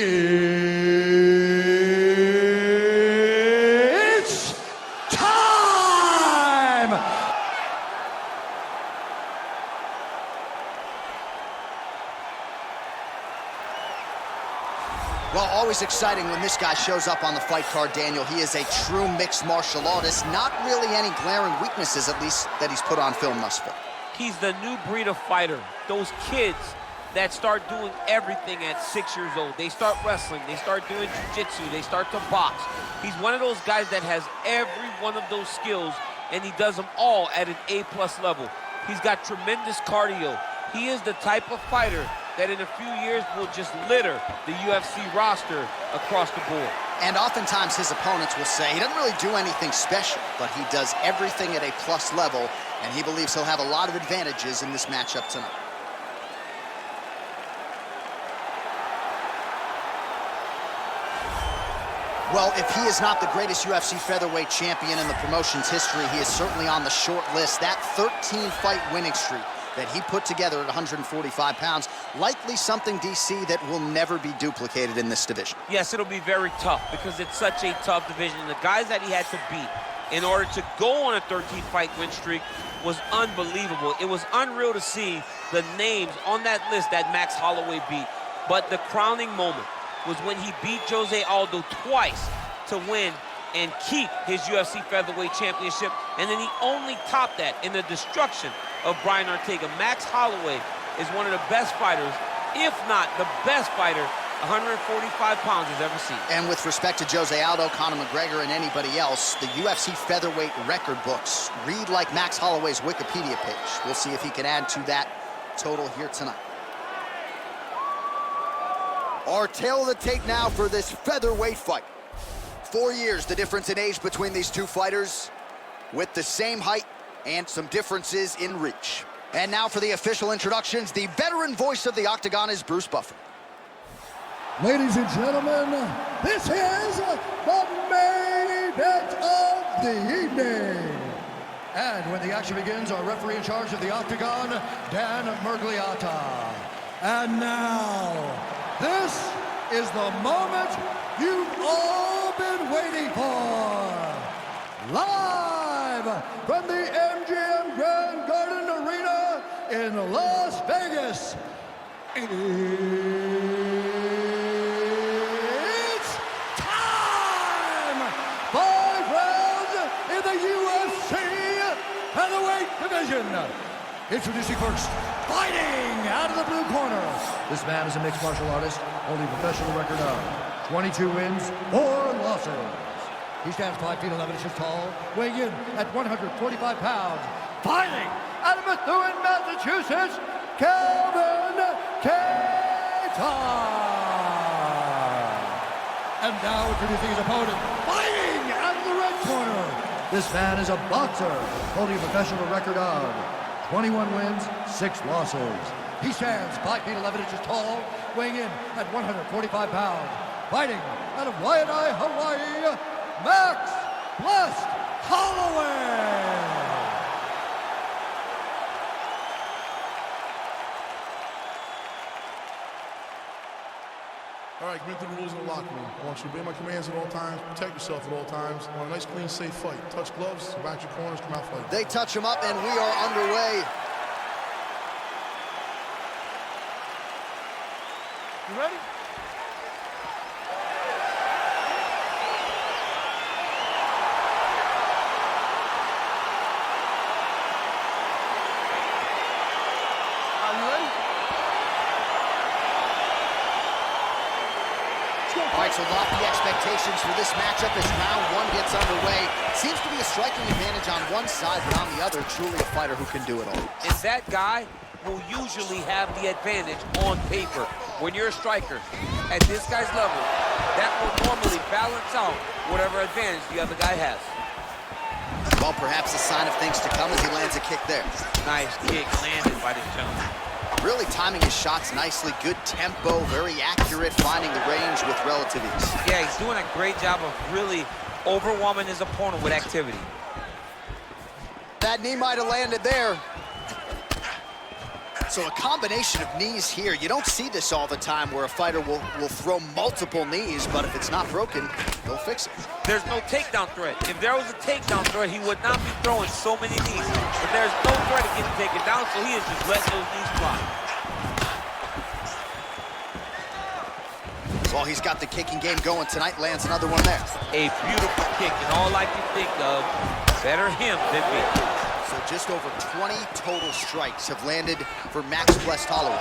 It's time! Well, always exciting when this guy shows up on the fight card, Daniel. He is a true mixed martial artist. Not really any glaring weaknesses, at least, that he's put on film thus far. He's the new breed of fighter. Those kids that start doing everything at 6 years old. They start wrestling, they start doing jiu-jitsu, they start to box. He's one of those guys that has every one of those skills, and he does them all at an A-plus level. He's got tremendous cardio. He is the type of fighter that in a few years will just litter the UFC roster across the board. And oftentimes his opponents will say he doesn't really do anything special, but he does everything at a plus level, and he believes he'll have a lot of advantages in this matchup tonight. Well, if he is not the greatest UFC featherweight champion in the promotion's history, he is certainly on the short list. That 13-fight winning streak that he put together at 145 pounds, likely something, DC, that will never be duplicated in this division. Yes, it'll be very tough because it's such a tough division. The guys that he had to beat in order to go on a 13-fight win streak was unbelievable. It was unreal to see the names on that list that Max Holloway beat. But the crowning moment was when he beat Jose Aldo twice to win and keep his UFC featherweight championship, and then he only topped that in the destruction of Brian Ortega. Max Holloway is one of the best fighters, if not the best fighter 145 pounds has ever seen. And with respect to Jose Aldo, Conor McGregor, and anybody else, the UFC featherweight record books read like Max Holloway's Wikipedia page. We'll see if he can add to that total here tonight. Our tail of the tape now for this featherweight fight. 4 years, the difference in age between these two fighters, with the same height and some differences in reach. And now for the official introductions, the veteran voice of the Octagon is Bruce Buffer. Ladies and gentlemen, this is the main event of the evening. And when the action begins, our referee in charge of the Octagon, Dan Murgliata. And now, this is the moment you've all been waiting for. Live from the MGM Grand Garden Arena in Las Vegas. It's time! 5 rounds in the UFC featherweight division. Introducing first, fighting out of the blue corner. This man is a mixed martial artist, holding a professional record of 22 wins, 4 losses. He stands 5 feet 11 inches tall, weighing in at 145 pounds. Fighting out of Methuen, Massachusetts, Calvin Kattar. And now introducing his opponent, fighting out of the red corner. This man is a boxer, holding a professional record of 21 wins, 6 losses. He stands 5 feet 11 inches tall, weighing in at 145 pounds. Fighting out of Waianae, Hawaii, Max Blessed Holloway. All right, commit to the rules in the locker room. I want you to obey my commands at all times, protect yourself at all times. I want a nice, clean, safe fight. Touch gloves, back your corners, come out fighting. They touch him up, and we are underway. You ready? All right, so lofty expectations for this matchup as round 1 gets underway. Seems to be a striking advantage on one side, but on the other, truly a fighter who can do it all. And that guy will usually have the advantage on paper. When you're a striker at this guy's level, that will normally balance out whatever advantage the other guy has. Well, perhaps a sign of things to come as he lands a kick there. Nice kick landed by this gentleman. Really timing his shots nicely, good tempo, very accurate, finding the range with relative ease. Yeah, he's doing a great job of really overwhelming his opponent with activity. That knee might have landed there. So a combination of knees here. You don't see this all the time where a fighter will throw multiple knees, but if it's not broken, they'll fix it. There's no takedown threat. If there was a takedown threat, he would not be throwing so many knees. But there's no threat of getting taken down, so he is just letting those knees fly. Well, he's got the kicking game going tonight. Lands another one there. A beautiful kick, and all I can think of, better him than me. So just over 20 total strikes have landed for Max West Holloway.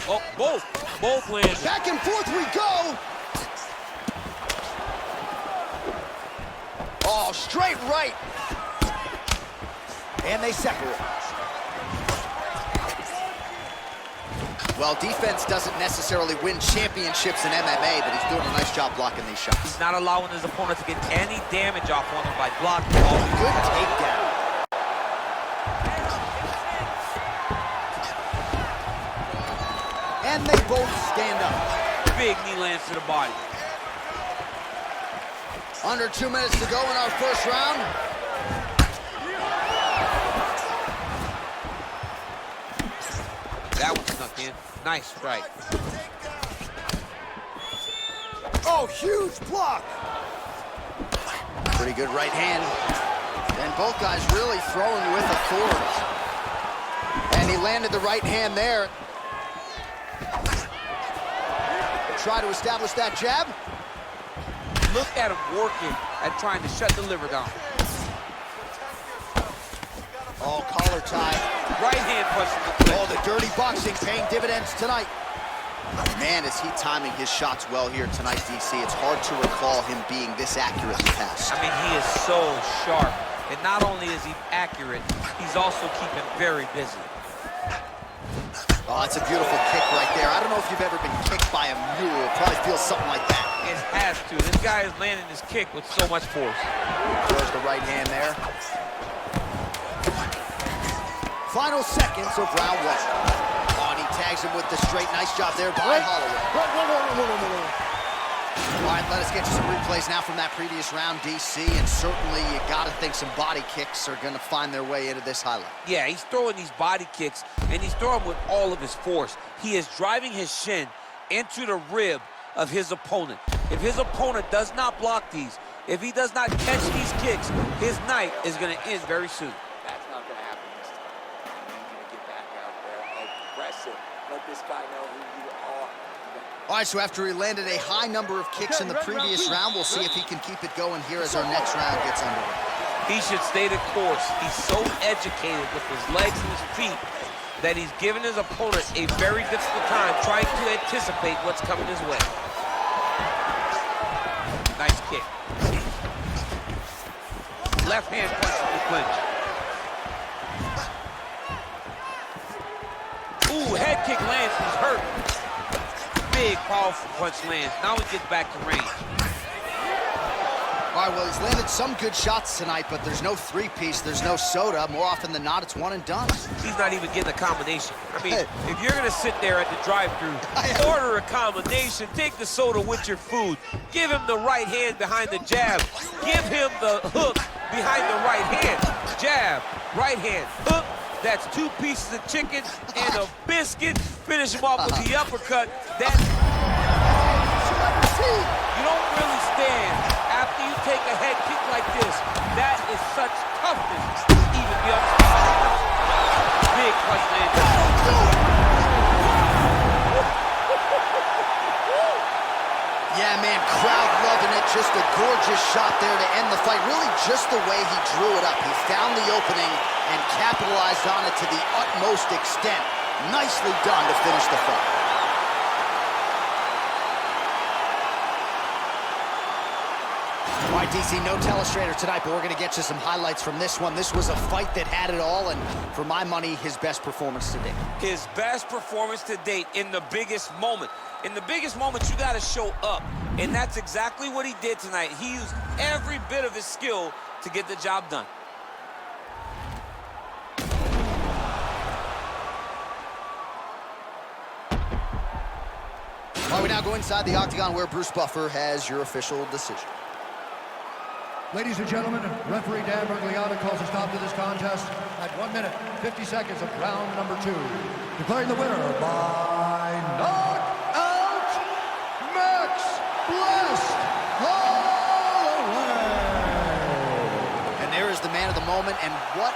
Oh, both landed. Back and forth we go. Oh, straight right. And they separate. Well, defense doesn't necessarily win championships in MMA, but he's doing a nice job blocking these shots. He's not allowing his opponent to get any damage off on him by blocking. Good takedown. And they both stand up. Big knee lands to the body. Under 2 minutes to go in our first round. That one snuck in. Nice strike. Oh, huge block. Pretty good right hand. And both guys really throwing with authority. And he landed the right hand there. Try to establish that jab. Look at him working at trying to shut the liver down. Oh, collar tie. Right hand punch in the clinch. Oh, the dirty boxing paying dividends tonight. Man, is he timing his shots well here tonight, DC. It's hard to recall him being this accurate in the past. I mean, he is so sharp. And not only is he accurate, he's also keeping very busy. Oh, that's a beautiful kick right there. I don't know if you've ever been kicked by a mule. It probably feels something like that. It has to. This guy is landing his kick with so much force. Throws the right hand there. Final seconds of round one. Oh, and he tags him with the straight. Nice job there by Holloway. All right, let us get to some replays now from that previous round, DC, and certainly you got to think some body kicks are going to find their way into this highlight. Yeah, he's throwing these body kicks, and he's throwing with all of his force. He is driving his shin into the rib of his opponent. If his opponent does not block these, if he does not catch these kicks, his night is going to end very soon. That's not going to happen this time. You need to get back out there, aggressive. Let this guy know who you are. All right, so after he landed a high number of kicks in the previous round, we'll see if he can keep it going here as our next round gets underway. He should stay the course. He's so educated with his legs and his feet that he's giving his opponent a very difficult time trying to anticipate what's coming his way. Nice kick. Left hand punch in the clinch. Ooh, head kick lands, he's hurt. Big, powerful punch lands. Now he gets back to range. All right, well, he's landed some good shots tonight, but there's no three-piece, there's no soda. More often than not, it's one and done. He's not even getting a combination. I mean, if you're going to sit there at the drive-thru, order a combination, take the soda with your food, give him the right hand behind the jab, give him the hook behind the right hand. Jab, right hand, hook. That's 2 pieces of chicken and a biscuit. Finish him off with the uppercut. That you don't really stand after you take a head kick like this. That is such toughness to even be on the feet. Big punch landed. Yeah, man, crowd loving it. Just a gorgeous shot there to end the fight. Really just the way he drew it up. He found the opening and capitalized on it to the utmost extent. Nicely done to finish the fight. All right, DC, no telestrator tonight, but we're going to get you some highlights from this one. This was a fight that had it all, and for my money, his best performance to date. His best performance to date in the biggest moment. In the biggest moment, you got to show up, and that's exactly what he did tonight. He used every bit of his skill to get the job done. All right, we now go inside the octagon where Bruce Buffer has your official decision. Ladies and gentlemen, referee Dan Bergliata calls a stop to this contest at 1 minute, 50 seconds of round number 2. Declaring the winner by knockout, Max Blessed Holloway. And there is the man of the moment, and what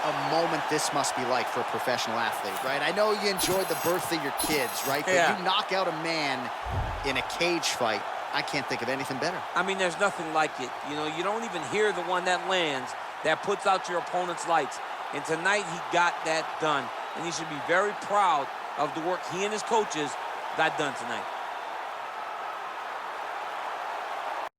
a moment this must be like for a professional athlete, right? I know you enjoyed the birth of your kids, right? But Yeah. you knock out a man in a cage fight, I can't think of anything better. I mean, there's nothing like it. You know, you don't even hear the one that lands, that puts out your opponent's lights. And tonight, he got that done. And he should be very proud of the work he and his coaches got done tonight.